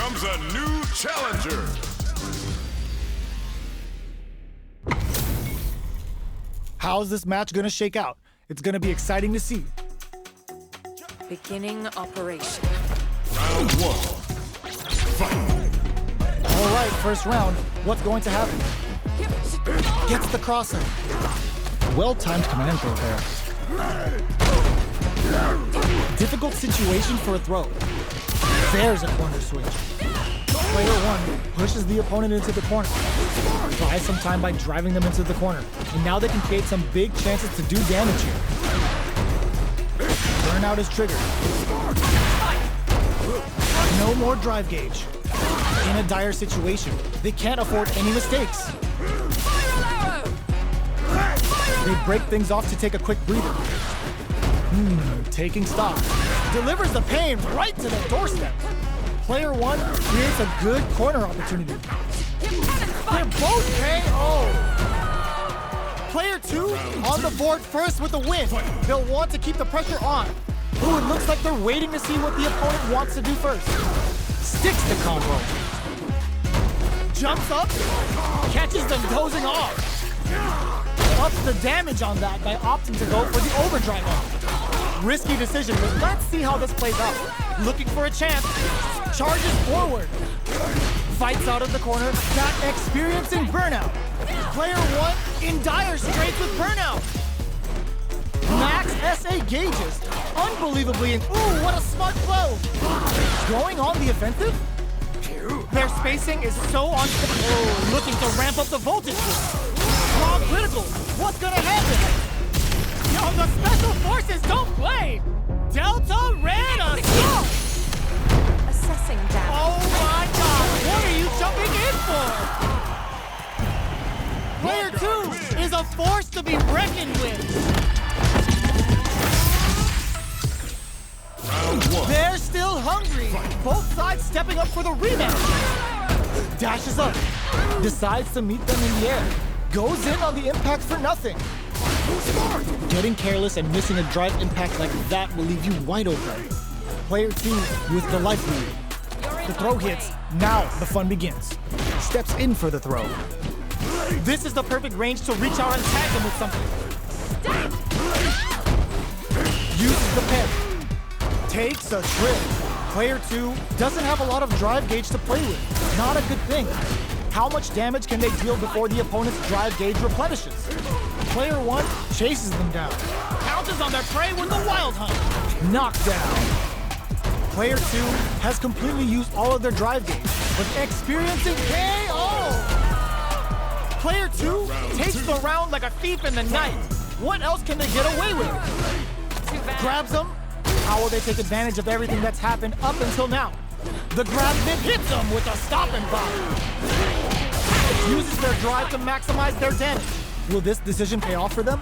comes a new challenger. How's this match gonna shake out? It's gonna be exciting to see. Beginning operation. Round one. Fight. All right, first round. What's going to happen? Gets the crossing. Well-timed command throw there. Difficult situation for a throw. There's a corner switch. Player one pushes the opponent into the corner. Buys some time by driving them into the corner. And now they can create some big chances to do damage here. Burnout is triggered. No more drive gauge. In a dire situation, they can't afford any mistakes. They break things off to take a quick breather. Taking stock. Delivers the pain right to the doorstep. Player one creates a good corner opportunity. They're both KO. Player two on the board first with a win. They'll want to keep the pressure on. Ooh, it looks like they're waiting to see what the opponent wants to do first. Sticks the combo. Jumps up, catches them dozing off. Ups the damage on that by opting to go for the overdrive off. Risky decision, but let's see how this plays out. Looking for a chance, charges forward. Fights out of the corner, got experiencing burnout. Player one in dire straits with burnout. Max SA gauges, unbelievably, and ooh, what a smart blow. Going on the offensive? Their spacing is so on. Oh, looking to ramp up the voltage. Strong critical. What's gonna happen? Yo, the special forces don't play. Delta ran assault. Assessing damage. Oh my God! What are you jumping in for? Player two is a force to be reckoned with. Round one. They're still hungry. Both sides stepping up for the rematch. Dashes up. Decides to meet them in the air. Goes in on the impact for nothing. Getting careless and missing a drive impact like that will leave you wide open. Player two with the life lead. The throw hits. Now the fun begins. Steps in for the throw. This is the perfect range to reach out and tag them with something. Uses the pen. Takes a trip. Player two doesn't have a lot of drive gauge to play with. Not a good thing. How much damage can they deal before the opponent's drive gauge replenishes? Player one chases them down. Pounces on their prey with the wild hunt. Knockdown. Player two has completely used all of their drive gauge, but experiencing KO. Player two takes the round like a thief in the night. What else can they get away with? Grabs them. How will they take advantage of everything that's happened up until now? The grab then hits them with a stop and pop. Uses their drive to maximize their damage. Will this decision pay off for them?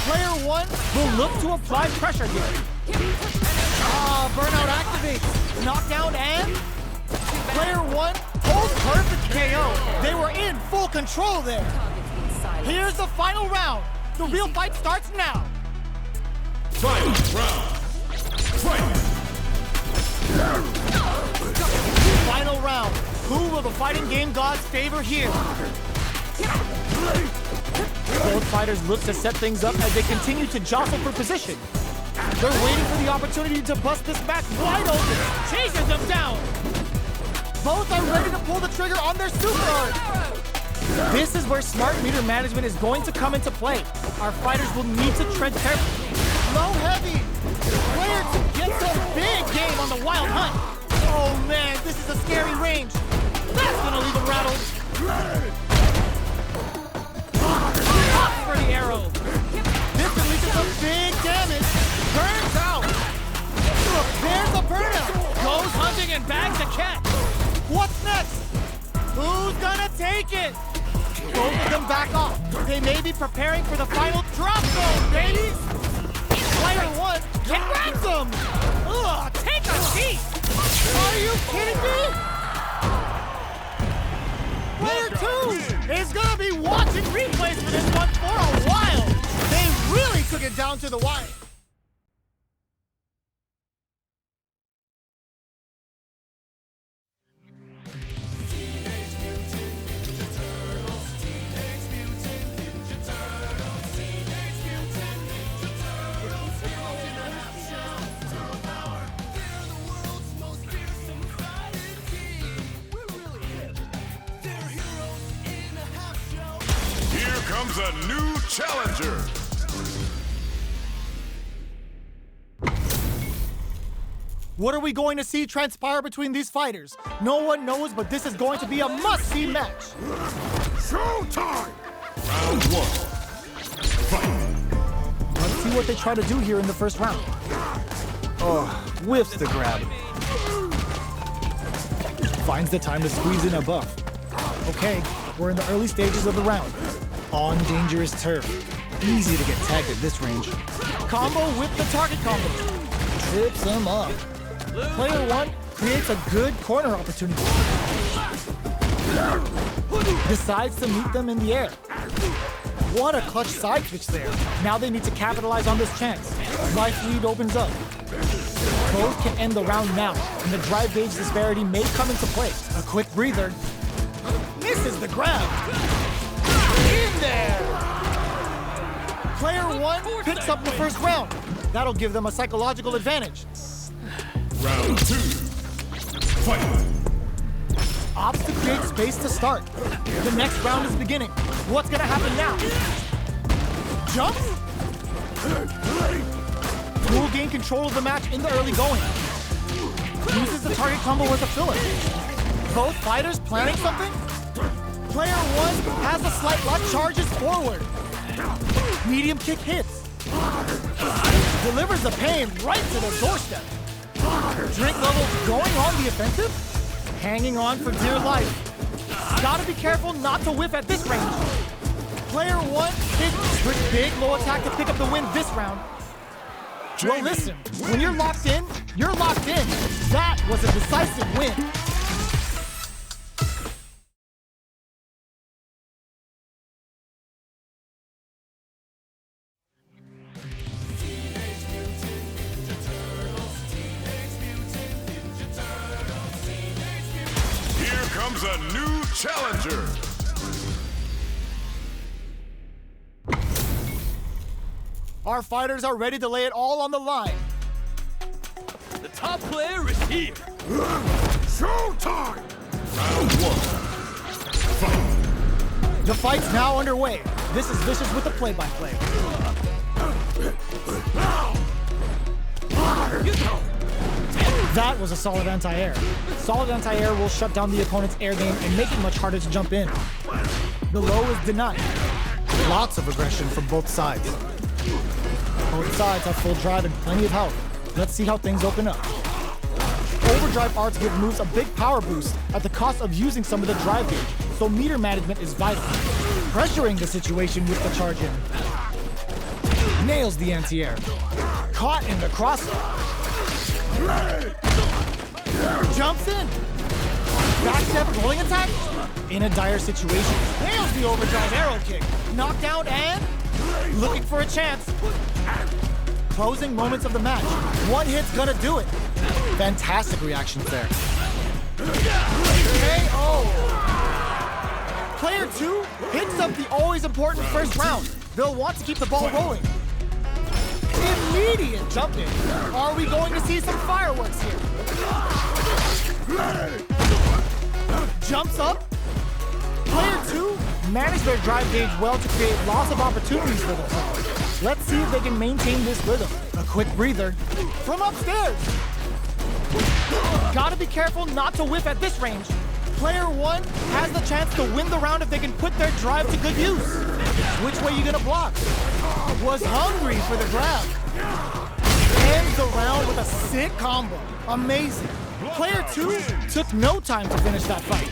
Player one will look to apply pressure here. Burnout activates. Knockdown and player one holds perfect KO. They were in full control there. Here's the final round. The real fight starts now. Final round. Fight. Final round. Who will the fighting game gods favor here? Both fighters look to set things up as they continue to jostle for position. They're waiting for the opportunity to bust this match wide open. Chases them down. Both are ready to pull the trigger on their super art. This is where smart meter management is going to come into play. Our fighters will need to tread carefully. Low heavy. Player two gets a big game on the wild hunt. Oh man, this is a scary range. That's gonna leave him rattled. Off for the arrow. This unleashes some big damage. Burns out. Look, there's the burnout. Goes hunting and bags a catch. What's next? Who's gonna take it? Both of them back off. They may be preparing for the final drop zone, baby. Player one grabs them. Ugh, take a seat. Are you kidding me? Player two is gonna be watching replays for this one for a while. They really took it down to the wire. comes a new challenger. What are we going to see transpire between these fighters? No one knows, but this is going to be a must-see match. Showtime! Round 1. Fight! Let's see what they try to do here in the first round. Oh, whiffs the grab. Finds the time to squeeze in a buff. Okay, we're in the early stages of the round. On dangerous turf. Easy to get tagged at this range. Combo with the target combo. Trips him up. Player 1 creates a good corner opportunity. Decides to meet them in the air. What a clutch side switch there. Now they need to capitalize on this chance. Life lead opens up. Both can end the round now, and the drive gauge disparity may come into play. A quick breather. Misses the grab. In there! Player 1 picks up the first round. That'll give them a psychological advantage. Round 2. Fight! Opts to create space to start. The next round is beginning. What's gonna happen now? Jumps? Will gain control of the match in the early going. Uses the target combo as a filler. Both fighters planning something? Player 1 has a slight luck, charges forward. Medium kick hits. Delivers the pain right to the doorstep. Drink levels going on the offensive? Hanging on for dear life. Gotta be careful not to whiff at this range. Player 1 hits with big low attack to pick up the win this round. Well, listen, when you're locked in, you're locked in. That was a decisive win. Here comes a new challenger. Our fighters are ready to lay it all on the line. The top player is here. Showtime! Round 1. Fight! The fight's now underway. This is Vicious with the play-by-play. That was a solid anti-air. Solid anti-air will shut down the opponent's air game and make it much harder to jump in. The low is denied. Lots of aggression from both sides. Both sides have full drive and plenty of health. Let's see how things open up. Overdrive arts give moves a big power boost at the cost of using some of the drive gauge, so meter management is vital. Pressuring the situation with the charge in. Nails the anti-air. Caught in the crosser. Jumps in. Backstep rolling attack. In a dire situation, nails the overdrive arrow kick. Knockdown and looking for a chance. Closing moments of the match. One hit's gonna do it. Fantastic reactions there. KO. Player 2 hits up the always important first round. They'll want to keep the ball rolling. Immediate jump in. Are we going to see some fireworks here? Jumps up. Player 2 managed their drive gauge well to create lots of opportunities for themselves. Let's see if they can maintain this rhythm. A quick breather from upstairs. Gotta be careful not to whiff at this range. Player 1 has the chance to win the round if they can put their drive to good use. Which way you gonna block? Was hungry for the grab. Ends the round with a sick combo. Amazing. Player 2 took no time to finish that fight.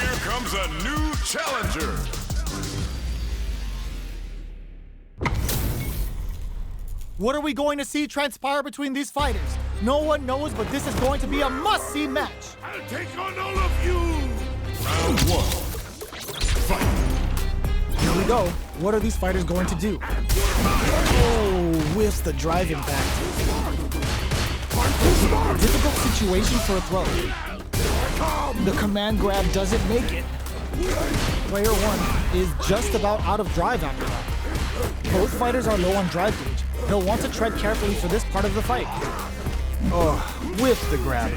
Here comes a new challenger. What are we going to see transpire between these fighters? No one knows, but this is going to be a must-see match. I'll take on all of you. Round 1. Fight. Here we go. What are these fighters going to do? Oh, whiffs the drive impact. Difficult situation for a throw. The command grab doesn't make it. Player 1 is just about out of drive after that. Both fighters are low on drive gauge. They'll want to tread carefully for this part of the fight. Oh, whiff the grab.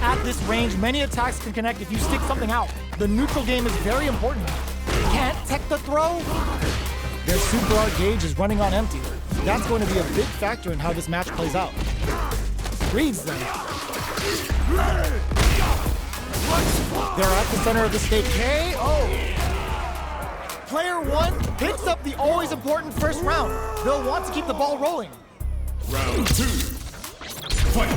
At this range, many attacks can connect if you stick something out. The neutral game is very important. Can't tech the throw? Their super art gauge is running on empty. That's going to be a big factor in how this match plays out. Reads them. They're at the center of the stage. KO! Player 1 picks up the always important first round. They'll want to keep the ball rolling. Round 2. Fight.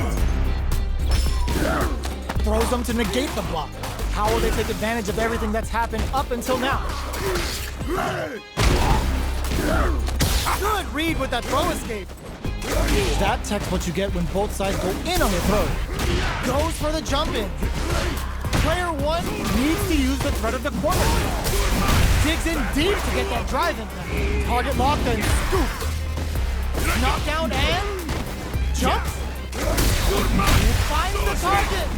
Throws them to negate the block. How will they take advantage of everything that's happened up until now? Good read with that throw escape. That tech's what you get when both sides go in on the throw. Goes for the jump in. Player 1 needs to use the threat of the corner. Digs in deep to get that drive in. Target locked and scoop. Knockdown and jumps. Finds the target.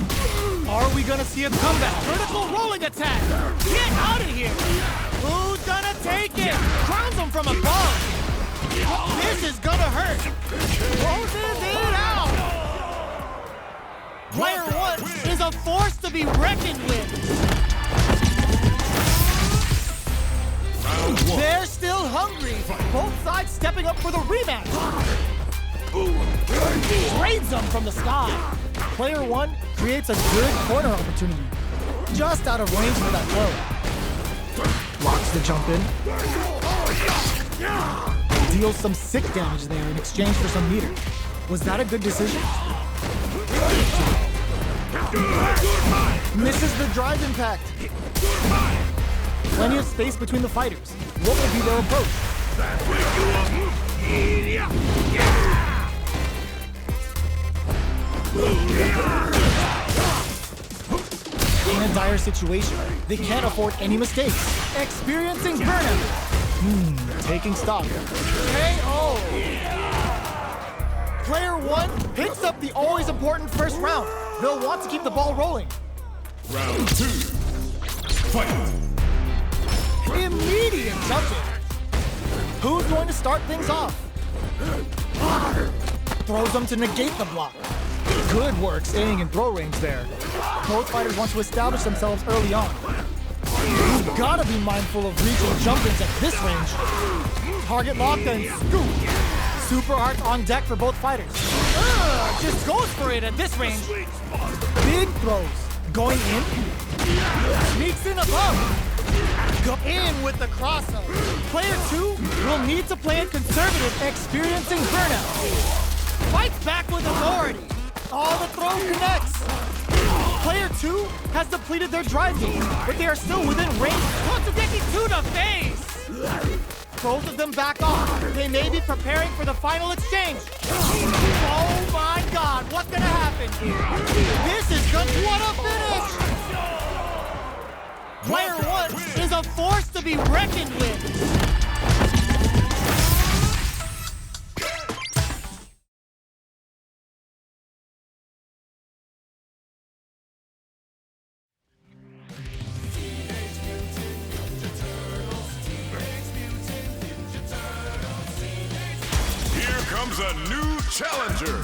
Are we gonna see a comeback? Vertical rolling attack. Get out of here. Who's gonna take it? Crowns him from above. This is gonna hurt. Closes it out. Player 1 is a force to be reckoned with. They're still hungry. Both sides stepping up for the rematch. Trades them from the sky. Player 1 creates a good corner opportunity. Just out of range for that throw. Blocks the jump in. Deals some sick damage there in exchange for some meter. Was that a good decision? Misses the drive impact. Plenty of space between the fighters. What will be their approach? In a dire situation, they can't afford any mistakes. Experiencing burnout. Taking stock. KO! Player 1 picks up the always important first round. They'll want to keep the ball rolling. Round 2. Fight. Immediate jump in. Who's going to start things off? Throws them to negate the block. Good work staying in throw range there. Both fighters want to establish themselves early on. You've got to be mindful of reaching jump-ins at this range. Target locked and scoop. Super art on deck for both fighters. Just goes for it at this range. Big throws. Going in. Sneaks in above. Go in with the crossover. Player 2 will need to play it conservative, experiencing burnout. Fights back with authority. All the throw connects. Player 2 has depleted their drive game, but they are still within range. Totsugeki to the face! Both of them back off. They may be preparing for the final exchange. Oh my God, what's gonna happen here? This is good. What a finish! Player 1 is a force to be reckoned with. Here comes a new challenger.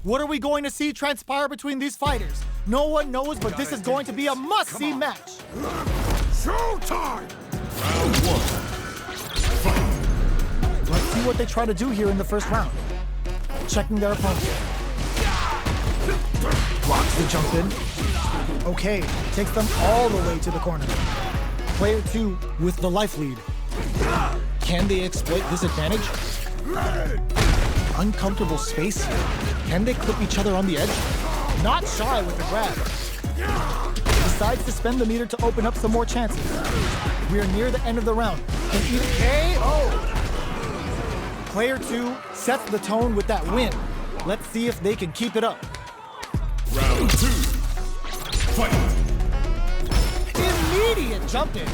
What are we going to see transpire between these fighters? No one knows, but this is going to be a must-see match. Showtime! Round 1. Fight. Let's see what they try to do here in the first round. Checking their opponent. Blocks the jump in. Okay, takes them all the way to the corner. Player 2 with the life lead. Can they exploit this advantage? Uncomfortable space here. Can they clip each other on the edge? Not shy with the grab. Decides to spend the meter to open up some more chances. We are near the end of the round. Can either KO. Player 2 sets the tone with that win. Let's see if they can keep it up. Round 2. Fight. Immediate jump in.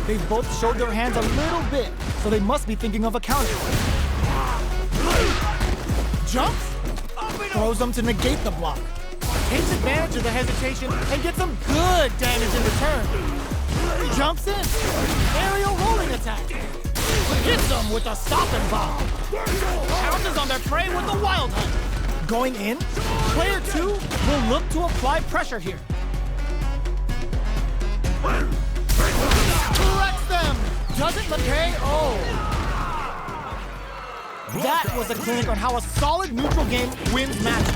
They've both showed their hands a little bit, so they must be thinking of a counter. Jumps, throws them to negate the block. Takes advantage of the hesitation and gets some good damage in return. Jumps in, aerial rolling attack. Hits them with a stopping bomb. Pounces on their prey with a wild hunt. Going in, player 2 will look to apply pressure here. Corrects them! Doesn't the KO! That was a clinic on how a solid neutral game wins matches.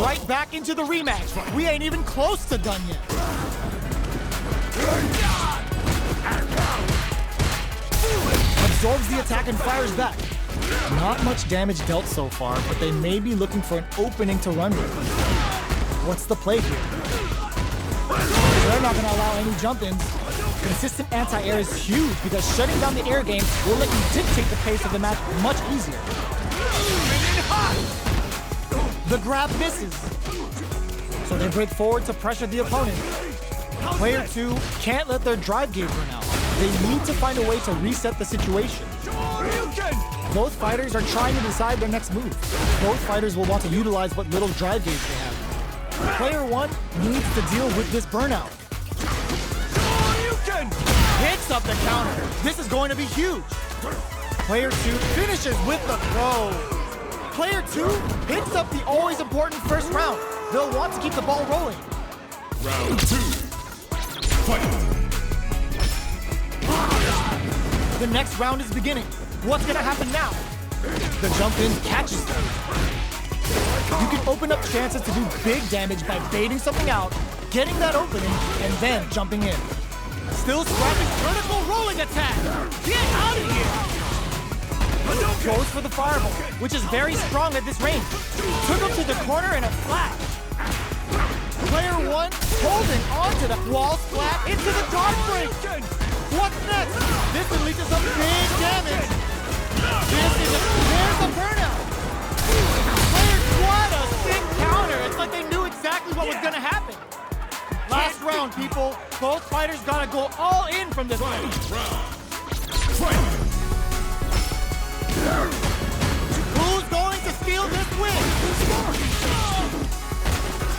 Right back into the rematch. We ain't even close to done yet. Absorbs the attack and fires back. Not much damage dealt so far, but they may be looking for an opening to run with. What's the play here? They're not going to allow any jump-ins. Consistent anti-air is huge because shutting down the air game will let you dictate the pace of the match much easier. The grab misses. So they break forward to pressure the opponent. Player 2 can't let their drive gauge run out. They need to find a way to reset the situation. Both fighters are trying to decide their next move. Both fighters will want to utilize what little drive gauge they have. Player 1 needs to deal with this burnout. Hits up the counter. This is going to be huge. Player 2 finishes with the throw. Player 2 hits up the always important first round. They'll want to keep the ball rolling. Round 2. Fight. The next round is beginning. What's gonna happen now? The jump in catches them. You can open up chances to do big damage by baiting something out, getting that opening, and then jumping in. Still scrapping vertical rolling attack. Get out of here! Goes for the fireball, which is very strong at this range. Took him to the corner in a flash. Player 1 holding onto the wall splat into the guard break. What's next? This will lead to some big damage. There's a burnout. Player what a sick counter. It's like they knew exactly what was gonna happen. Last round, people. Both fighters gotta go all in from this one. Who's going to steal this win?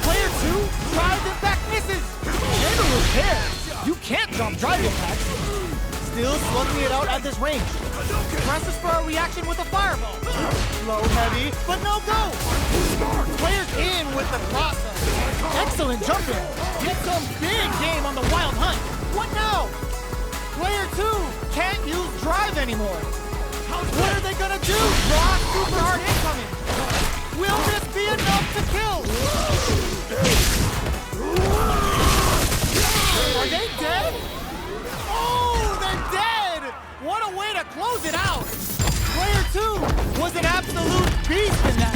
Player 2 drives it back, misses. Never repair. You can't jump driving attacks. Still slugging it out at this range. Presses for a reaction with a fireball. Low, heavy, but no go. Players in with the process. Excellent jumping. Get some big game on the wild hunt. What now? Player 2 can't use drive anymore. What are they gonna do? Draw super hard incoming. Will this be enough to kill? Are they dead? Oh, they're dead! What a way to close it out! Player 2 was an absolute beast in that